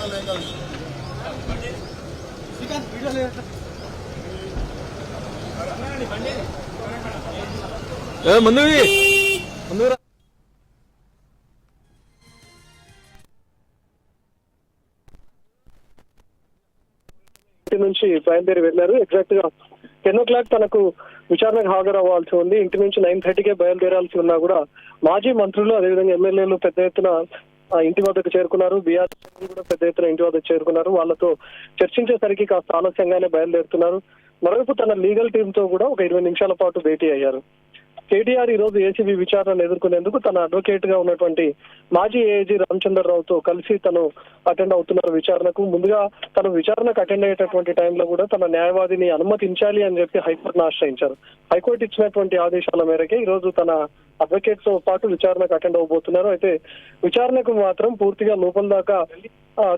ముందు నుంచి బయలుదేరి వెళ్లారు. ఎగ్జాక్ట్ గా 10 o'clock తనకు విచారణకు హాజరవ్వాల్సి ఉంది. ఇంటి నుంచి 9:30కే బయలుదేరాల్సి ఉన్నా కూడా మాజీ మంత్రులు అదేవిధంగా ఎమ్మెల్యేలు పెద్ద ఎత్తున ఇంటి వద్దకు చేరుకున్నారు. బీఆర్ఎస్ కూడా పెద్ద ఎత్తున ఇంటి వద్దకు చేరుకున్నారు. వాళ్ళతో చర్చించేసరికి కాస్త ఆలస్యంగానే బయలుదేరుతున్నారు. మరోవైపు తన లీగల్ టీమ్ తో కూడా ఒక 20 నిమిషాల పాటు భేటీ అయ్యారు. కేటీఆర్ ఈ రోజు ఏసీబీ విచారణను ఎదుర్కొనేందుకు తన అడ్వకేట్ గా ఉన్నటువంటి మాజీ ఏఐజీ రామచంద్రరావుతో కలిసి తను అటెండ్ అవుతున్నారు విచారణకు. ముందుగా తను విచారణకు అటెండ్ అయ్యేటటువంటి టైంలో కూడా తన న్యాయవాదిని అనుమతించాలి అని చెప్పి హైకోర్టును ఆశ్రయించారు. హైకోర్టు ఇచ్చినటువంటి ఆదేశాల మేరకే ఈ రోజు తన అడ్వకేట్ తో పాటు విచారణకు అటెండ్ అవబోతున్నారు. అయితే విచారణకు మాత్రం పూర్తిగా లోపల దాకా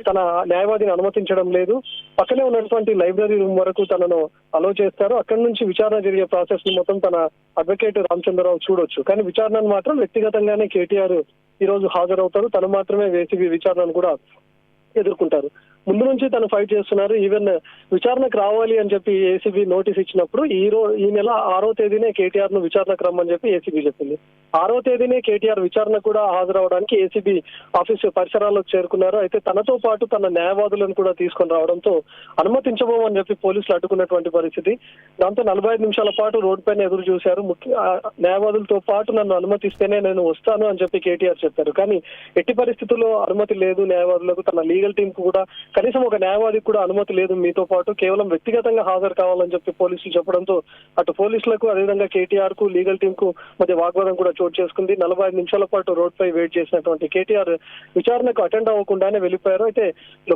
తన న్యాయవాదిని అనుమతించడం లేదు. పక్కనే ఉన్నటువంటి లైబ్రరీ రూమ్ వరకు తనను అలో చేస్తారు. అక్కడి నుంచి విచారణ జరిగే ప్రాసెస్ ని మొత్తం తన అడ్వకేట్ రామచంద్రరావు చూడొచ్చు. కానీ విచారణను మాత్రం వ్యక్తిగతంగానే కేటీఆర్ ఈ రోజు హాజరవుతారు. తను మాత్రమే ఏసీబీ విచారణను కూడా ఎదుర్కొంటారు. ముందు నుంచి తను ఫైట్ చేస్తున్నారు. ఈవెన్ విచారణకు రావాలి అని చెప్పి ఏసీబీ నోటీస్ ఇచ్చినప్పుడు ఈ నెల 6వ తేదీనే కేటీఆర్ ను విచారణకు రమ్మని చెప్పి ఏసీబీ చెప్పింది. 6వ తేదీనే కేటీఆర్ విచారణ కూడా హాజరవడానికి ఏసీబీ ఆఫీసు పరిసరాలకు చేరుకున్నారు. అయితే తనతో పాటు తన న్యాయవాదులను కూడా తీసుకొని రావడంతో అనుమతించబోమని చెప్పి పోలీసులు అడ్డుకున్నటువంటి పరిస్థితి. దాంతో 45 నిమిషాల పాటు రోడ్డు పైన ఎదురు చూశారు. న్యాయవాదులతో పాటు నన్ను అనుమతిస్తేనే నేను వస్తాను అని చెప్పి కేటీఆర్ చెప్పారు. కానీ ఎట్టి పరిస్థితుల్లో అనుమతి లేదు న్యాయవాదులకు. తన లీగల్ టీం కు కూడా కనీసం ఒక న్యాయవాదికి కూడా అనుమతి లేదు మీతో పాటు, కేవలం వ్యక్తిగతంగా హాజరు కావాలని చెప్పి పోలీసులు చెప్పడంతో అటు పోలీసులకు అదేవిధంగా కేటీఆర్ కు లీగల్ టీం కు మధ్య వాగ్వాదం కూడా చోటు చేసుకుంది. 45 నిమిషాల పాటు రోడ్ పై వెయిట్ చేసినటువంటి కేటీఆర్ విచారణకు అటెండ్ అవ్వకుండానే వెళ్లిపోయారు. అయితే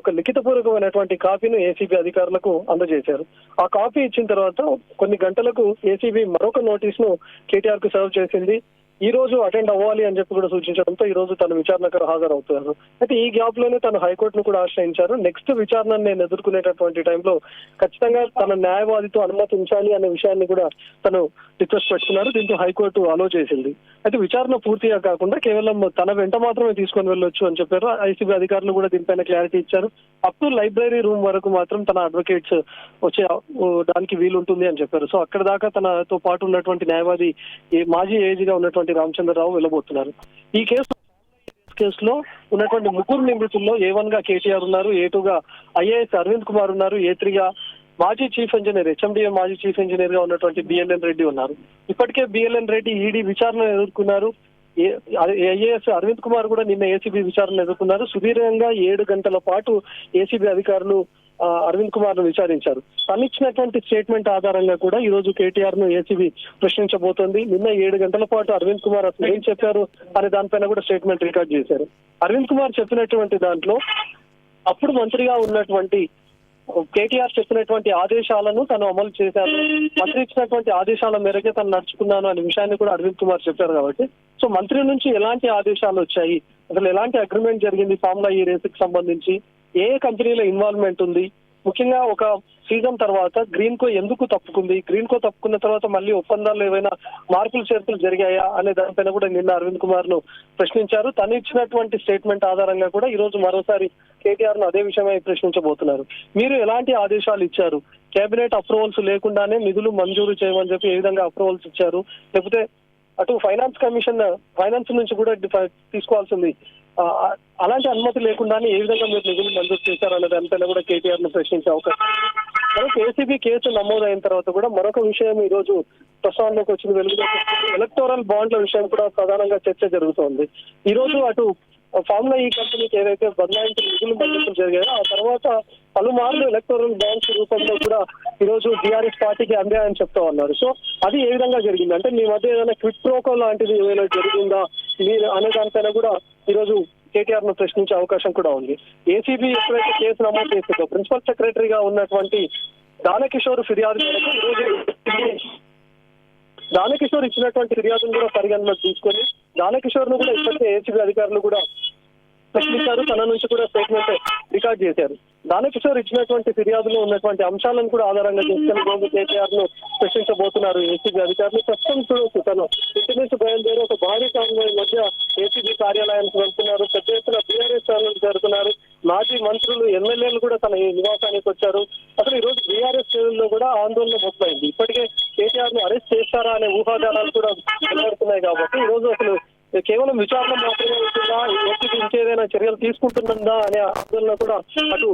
ఒక లిఖితపూర్వకమైనటువంటి కాపీని ఏసీబీ అధికారులకు అందజేశారు. ఆ కాపీ ఇచ్చిన తర్వాత కొన్ని గంటలకు ఏసీబీ మరొక నోటీస్ ను కేటీఆర్ కు సర్వ్ చేసింది. ఈ రోజు అటెండ్ అవ్వాలి అని చెప్పి కూడా సూచించడంతో ఈ రోజు తను విచారణకు హాజరవుతున్నారు. అయితే ఈ గ్యాప్ లోనే తను హైకోర్టును కూడా ఆశ్రయించారు. నెక్స్ట్ విచారణ నేను ఎదుర్కొనేటటువంటి టైంలో ఖచ్చితంగా తన న్యాయవాదితో అనుమతించాలి అనే విషయాన్ని కూడా తను రిక్వెస్ట్ పెట్టుకున్నారు. దీంతో హైకోర్టు అలో చేసింది. అయితే విచారణ పూర్తిగా కాకుండా కేవలం తన వెంట మాత్రమే తీసుకొని వెళ్ళొచ్చు అని చెప్పారు. ఐసీబీ అధికారులు కూడా దీనిపైన క్లారిటీ ఇచ్చారు. అప్ టు లైబ్రరీ రూమ్ వరకు మాత్రం తన అడ్వకేట్స్ వచ్చే దానికి వీలుంటుంది అని చెప్పారు. సో అక్కడ దాకా తనతో పాటు ఉన్నటువంటి న్యాయవాది మాజీ ఏజీగా ఉన్నటువంటి రామచంద్రరావు వెళ్ళబోతున్నారు. ఈ కేసులో ఉన్నటువంటి 3 నిందితుల్లో A1 గా కేటీఆర్ ఉన్నారు, A2 గా ఐఏఎస్ అరవింద్ కుమార్ ఉన్నారు, A3 గా మాజీ చీఫ్ ఇంజనీర్ హెచ్ఎండిఏ మాజీ చీఫ్ ఇంజనీర్ గా ఉన్నటువంటి బిఎల్ఎన్ రెడ్డి ఉన్నారు. ఇప్పటికే బిఎల్ఎన్ రెడ్డి ఈడీ విచారణ ఎదుర్కొన్నారు. ఐఏఎస్ అరవింద్ కుమార్ కూడా నిన్న ఏసీబీ విచారణ ఎదుర్కొన్నారు. సుదీర్ఘంగా 7 గంటల పాటు ఏసీబీ అధికారులు అరవింద్ కుమార్ ను విచారించారు. తను ఇచ్చినటువంటి స్టేట్మెంట్ ఆధారంగా కూడా ఈ రోజు కేటీఆర్ ను ఏసీబీ ప్రశ్నించబోతోంది. నిన్న 7 గంటల పాటు అరవింద్ కుమార్ అసలు ఏం చెప్పారు అనే దానిపైన కూడా స్టేట్మెంట్ రికార్డ్ చేశారు. అరవింద్ కుమార్ చెప్పినటువంటి దాంట్లో అప్పుడు మంత్రిగా ఉన్నటువంటి కేటీఆర్ చెప్పినటువంటి ఆదేశాలను తను అమలు చేశారు, మంత్రి ఇచ్చినటువంటి ఆదేశాల మేరకే తను నడుచుకున్నాను అనే విషయాన్ని కూడా అరవింద్ కుమార్ చెప్పారు. కాబట్టి సో మంత్రి నుంచి ఎలాంటి ఆదేశాలు వచ్చాయి, అసలు ఎలాంటి అగ్రిమెంట్ జరిగింది ఫార్ములా ఈ రేసుకి సంబంధించి, ఏ కంపెనీల ఇన్వాల్వ్మెంట్ ఉంది, ముఖ్యంగా ఒక సీజన్ తర్వాత గ్రీన్ కో ఎందుకు తప్పుకుంది, గ్రీన్ కో తప్పుకున్న తర్వాత మళ్ళీ ఒప్పందాల్లో ఏవైనా మార్పులు చేర్పులు జరిగాయా అనే దానిపైన కూడా నిన్న అరవింద్ కుమార్ ను ప్రశ్నించారు. తను ఇచ్చినటువంటి స్టేట్మెంట్ ఆధారంగా కూడా ఈ రోజు మరోసారి కేటీఆర్ ను అదే విషయమై ప్రశ్నించబోతున్నారు. మీరు ఎలాంటి ఆదేశాలు ఇచ్చారు, కేబినెట్ అప్రూవల్స్ లేకుండానే నిధులు మంజూరు చేయమని చెప్పి ఏ విధంగా అప్రూవల్స్ ఇచ్చారు, లేకపోతే అటు ఫైనాన్స్ నుంచి కూడా తీసుకోవాల్సింది అలాంటి అనుమతి లేకుండానే ఏ విధంగా మీరు నిధులు మంజూరు చేశారు అనే దానిపైన కూడా కేటీఆర్ ను ప్రశ్నించే అవకాశం. ఏసీబీ కేసు నమోదైన తర్వాత కూడా మరొక విషయం ఈ రోజు ప్రస్తావనలోకి వచ్చిన వెలుగులోకి ఎలక్టోరల్ బాండ్ల విషయం కూడా ప్రధానంగా చర్చ జరుగుతోంది. ఈ రోజు అటు ఫార్ములా ఈ కంపెనీకి ఏదైతే బదలాయింపు నిధులు మంజూరు జరిగాయో ఆ తర్వాత పలుమార్లు ఎలక్టోరల్ బాండ్స్ రూపంలో కూడా ఈ రోజు టీఆర్ఎస్ పార్టీకి అందాయని చెప్తా ఉన్నారు. సో అది ఏ విధంగా జరిగింది అంటే మీ మధ్య ఏదైనా క్విట్ ప్రోకో లాంటిది ఏమైనా జరిగిందా మీరు అనే దానిపైన కూడా ఈ రోజు కేటీఆర్ ను ప్రశ్నించే అవకాశం కూడా ఉంది. ఏసీబీ ఎప్పుడైతే కేసు నమోదు చేసిందో ప్రిన్సిపల్ సెక్రటరీగా ఉన్నటువంటి దానకిషోర్ ఫిర్యాదు మేరకు ఈ రోజు దానకిషోర్ ఇచ్చినటువంటి ఫిర్యాదును కూడా పరిగణలోకి తీసుకొని దానకిషోర్ ను కూడా ఇప్పటికే ఏసీబీ అధికారులు కూడా ప్రశ్నించారు. తన నుంచి కూడా స్టేట్మెంట్ రికార్డ్ చేశారు. దానకిషోర్ ఇచ్చినటువంటి ఫిర్యాదులో ఉన్నటువంటి అంశాలను కూడా ఆధారంగా చేసుకుని రోజు కేటీఆర్ ను ప్రశ్నించబోతున్నారు ఏసీబీ అధికారులు. ప్రస్తుతం చూడొచ్చు తను ఇంటి నుంచి బయలుదేరి ఒక భారీ కాన్వాయ్ మధ్య ఏసీబీ కార్యాలయానికి వెళ్తున్నారు. పెద్ద ఎత్తున బీఆర్ఎస్ శ్రేణులు చేరుతున్నారు. మాజీ మంత్రులు ఎమ్మెల్యేలు కూడా తన ఈ నివాసానికి వచ్చారు. అసలు ఈ రోజు బీఆర్ఎస్ శ్రేణుల్లో కూడా ఆందోళన మొదలైంది. ఇప్పటికే కేటీఆర్ ను అరెస్ట్ చేస్తారా అనే ఊహాగానాలు కూడా వెలువడుతున్నాయి కాబట్టి ఈ రోజు అసలు కేవలం విచారణ మాత్రమే ఉంటుందా, ఏపీకి ఇంకేదైనా చర్యలు తీసుకుంటుందా అనే ఆందోళన కూడా అటు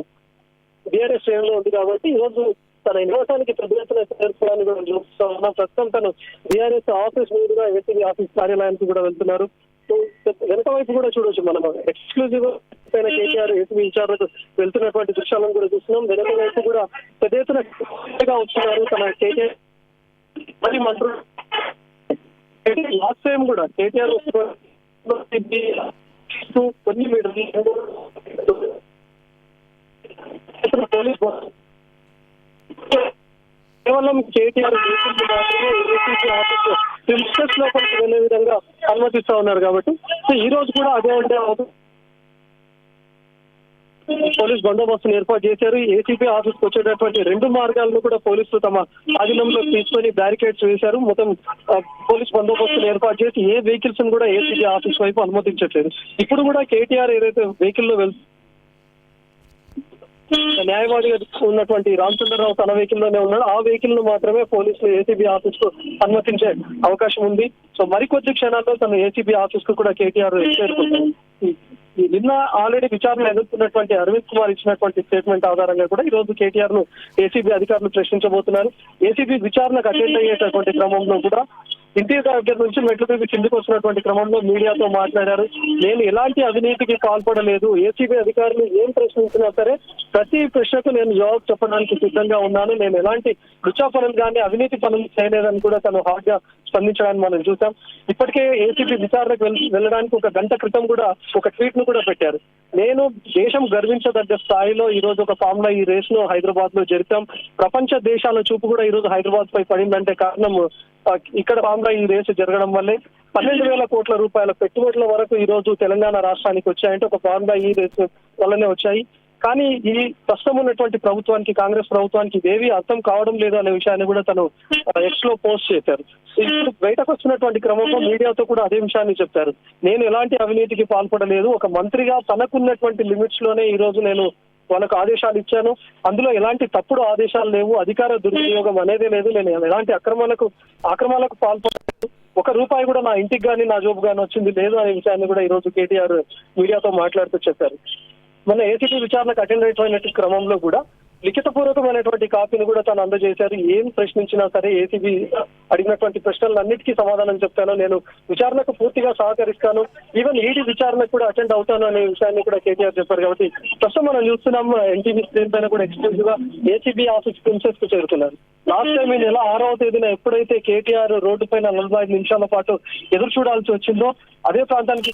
బీఆర్ఎస్ శ్రేణిలో ఉంది. కాబట్టి ఈ రోజు తన నివాసానికి పెద్ద ఎత్తున చేరుకోవడానికి కూడా చూస్తా ఉన్నాం. ప్రస్తుతం తను బీఆర్ఎస్ ఆఫీస్ మీదుగా ఏసీబీ ఆఫీస్ కార్యాలయానికి కూడా వెళ్తున్నారు. వెనక వైపు కూడా చూడొచ్చు మనం ఎక్స్క్లూజివ్ పైన కేటీఆర్ ఏసీబీ ఇన్ఛార్జ్ వెళ్తున్నటువంటి దృశ్యాలను కూడా చూస్తున్నాం. వెనక వైపు కూడా పెద్ద ఎత్తున వస్తున్నారు తన కేటీఆర్ మరి మంత్రులు. లాస్ట్ టైం కూడా కేటీఆర్ కొన్ని మీటర్లు పోలీస్ కేవలం కేటీఆర్ మాత్రమే ఏసీబీ ఆఫీస్ ప్రిన్సిపల్స్ లోపలికి వెళ్లే విధంగా అనుమతిస్తా ఉన్నారు. కాబట్టి ఈ రోజు కూడా అదే అంటే పోలీస్ బందోబస్తును ఏర్పాటు చేశారు. ఏసీబీ ఆఫీస్ కు వచ్చేటటువంటి 2 మార్గాలను కూడా పోలీసులు తమ ఆధీనంలో తీసుకొని బ్యారికేడ్స్ వేశారు. మొత్తం పోలీస్ బందోబస్తును ఏర్పాటు చేసి ఏ వెహికల్స్ కూడా ఏసీబీ ఆఫీస్ వైపు అనుమతించట్లేదు. ఇప్పుడు కూడా కేటీఆర్ ఏదైతే వెహికల్ లో న్యాయవాదిగా ఉన్నటువంటి రామచంద్రరావు తన వెహికల్ లోనే ఉన్నాడు. ఆ వెహికల్ ను మాత్రమే పోలీసులు ఏసీబీ ఆఫీస్ కు అనుమతించే అవకాశం ఉంది. సో మరికొద్ది క్షణాల్లో తన ఏసీబీ ఆఫీస్ కు కూడా కేటీఆర్ చేరుకుంటారు. నిన్న ఆల్రెడీ విచారణ ఎదుర్కొన్నటువంటి అరవింద్ కుమార్ ఇచ్చినటువంటి స్టేట్మెంట్ ఆధారంగా కూడా ఈ రోజు కేటీఆర్ ను ఏసీబీ అధికారులు ప్రశ్నించబోతున్నారు. ఏసీబీ విచారణకు అటెండ్ అయ్యేటటువంటి క్రమంలో కూడా ఇంటి దగ్గర నుంచి మెట్లు దిగి కిందికి వస్తున్నటువంటి క్రమంలో మీడియాతో మాట్లాడారు. నేను ఎలాంటి అవినీతికి పాల్పడలేదు, ఏసీబీ అధికారులు ఏం ప్రశ్నించినా సరే ప్రతి ప్రశ్నకు నేను జవాబు చెప్పడానికి సిద్ధంగా ఉన్నాను, నేను ఎలాంటి రుచా పనులు కానీ అవినీతి పనులు చేయలేదని కూడా తను హాట్ గా స్పందించడాన్ని మనం చూసాం. ఇప్పటికే ఏసీబీ విచారణకు వెళ్ళడానికి 1 గంట క్రితం కూడా ఒక ట్వీట్ ను కూడా పెట్టారు. నేను దేశం గర్వించదగ్గ స్థాయిలో ఈ రోజు ఒక ఫార్ములా ఈ రేస్ ను హైదరాబాద్ లో జరిపాం. ప్రపంచ దేశాల చూపు కూడా ఈ రోజు హైదరాబాద్ పై పడిందంటే కారణం ఇక్కడ ఫార్ములా ఈ రేసు జరగడం వల్లే. 12,000 కోట్ల రూపాయల పెట్టుబడుల వరకు ఈ రోజు తెలంగాణ రాష్ట్రానికి వచ్చాయంటే ఒక ఫార్ములా ఈ రేసు వల్లనే వచ్చాయి. కానీ ఈ ప్రస్తుతం ఉన్నటువంటి ప్రభుత్వానికి, కాంగ్రెస్ ప్రభుత్వానికి ఇవేవి అర్థం కావడం లేదు అనే విషయాన్ని కూడా తను ఎక్స్ లో పోస్ట్ చేశారు. ఇప్పుడు బయటకు వస్తున్నటువంటి క్రమంలో మీడియాతో కూడా అదే విషయాన్ని చెప్పారు. నేను ఎలాంటి అవినీతికి పాల్పడలేదు, ఒక మంత్రిగా తనకున్నటువంటి లిమిట్స్ లోనే ఈ రోజు నేను వాళ్ళకు ఆదేశాలు ఇచ్చాను, అందులో ఎలాంటి తప్పుడు ఆదేశాలు లేవు, అధికార దుర్వినియోగం అనేది లేదు, నేను ఎలాంటి ఆక్రమణలకు పాల్పడలేదు, 1 రూపాయి కూడా నా ఇంటికి కానీ నా జోబు కానీ వచ్చింది లేదు అనే విషయాన్ని కూడా ఈ రోజు కేటీఆర్ మీడియాతో మాట్లాడుతూ చెప్పారు. మన ఏసీబీ విచారణకు అటెండ్ అయినటువంటి క్రమంలో కూడా లిఖితపూర్వకమైనటువంటి కాపీని కూడా తాను అందజేశారు. ఏం ప్రశ్నించినా సరే ఏసీబీ అడిగినటువంటి ప్రశ్నలన్నిటికీ సమాధానం చెప్తాను, నేను విచారణకు పూర్తిగా సహకరిస్తాను, ఈవెన్ ఈడీ విచారణకు కూడా అటెండ్ అవుతాను అనే విషయాన్ని కూడా కేటీఆర్ చెప్పారు. కాబట్టి ప్రస్తుతం మనం చూస్తున్నాం ఎన్టీవీ స్క్రీన్ పైన కూడా ఎక్స్క్లూజివ్ గా ఏసీబీ ఆఫీస్ ప్రిన్సెస్ కు చేరుతున్నారు. లాస్ట్ టైం ఈ నెల 6వ తేదీన ఎప్పుడైతే కేటీఆర్ రోడ్డు పైన 45 నిమిషాల పాటు ఎదురు చూడాల్సి వచ్చిందో అదే ప్రాంతానికి